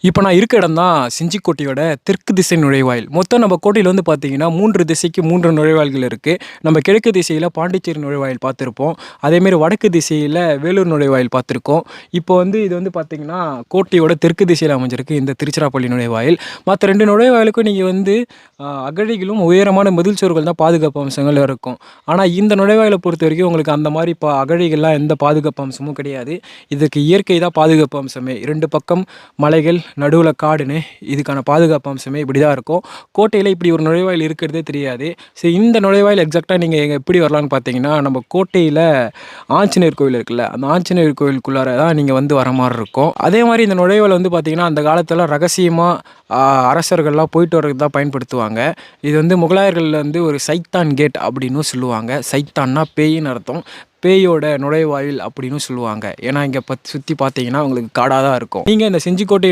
இப்போ நான் இருக்க இடம் தான் செஞ்சிக்கோட்டையோட தெற்கு திசை நுழைவாயில். மொத்தம் நம்ம கோட்டையில வந்து பார்த்தீங்கன்னா, 3 திசைக்கு 3 நுழைவாயில்கள் இருக்கு. நம்ம கிழக்கு திசையில பாண்டிச்சேரி நுழைவாயில் பார்த்துருப்போம். அதேமாரி வடக்கு திசையில வேலூர் நுழைவாயில் பார்த்துருக்கோம். இப்போ வந்து இது வந்து பார்த்தீங்கன்னா, கோட்டையோட தெற்கு திசையில அமைஞ்சிருக்கு இந்த திருச்சிராப்பள்ளி நுழைவாயில். மத்த 2 நுழைவாயிலுக்கும் நீங்க வந்து அகழிகளும், உயரமான மதில் சுவர்கள் தான் பாதுகாப்பு அம்சங்கள் இருக்கும். ஆனா இந்த நுழைவாயில பொறுத்தவரைக்கும் உங்களுக்கு அந்த மாரி அகழிகள்லாம் எந்த பாதுகாப்பு அம்சமும் கிடையாது. இதுக்கு இயற்கை தான் பாதுகாப்பு அம்சமே. 2 பக்கம் மலைகள், நடுவுல காடுன்னு இதுக்கான பாதுகாப்பு அம்சமே இப்படி தான் இருக்கும். கோட்டையில இப்படி ஒரு நுழைவாயில் இருக்கிறதே தெரியாது. சரி, இந்த நுழைவாயில் எக்ஸாக்ட்டா நீங்க எப்படி வரலான்னு பார்த்தீங்கன்னா, நம்ம கோட்டையில ஆஞ்சநேயர் கோவில் இருக்குல்ல, அந்த ஆஞ்சநேயர் கோவிலுக்குள்ளார தான் நீங்க வந்து வர மாரி இருக்கும். அதே மாரி இந்த நுழைவாயில் வந்து பார்த்தீங்கன்னா, அந்த காலத்துல ரகசியமா அரசர்கள்லாம் போயிட்டு வரதுக்கு தான் பயன்படுத்துவாங்க. இது வந்து முகலாயர்கள் வந்து ஒரு சைத்தான் கேட் அப்படின்னும் சொல்லுவாங்க. சைத்தான்னா பேயின்னு அர்த்தம். பேயோட நுழைவாயில் அப்படின்னு சொல்லுவாங்க. ஏன்னா இங்க சுத்தி பார்த்தீங்கன்னா உங்களுக்கு காடா தான் இருக்கும். நீங்க இந்த செஞ்சிக்கோட்டை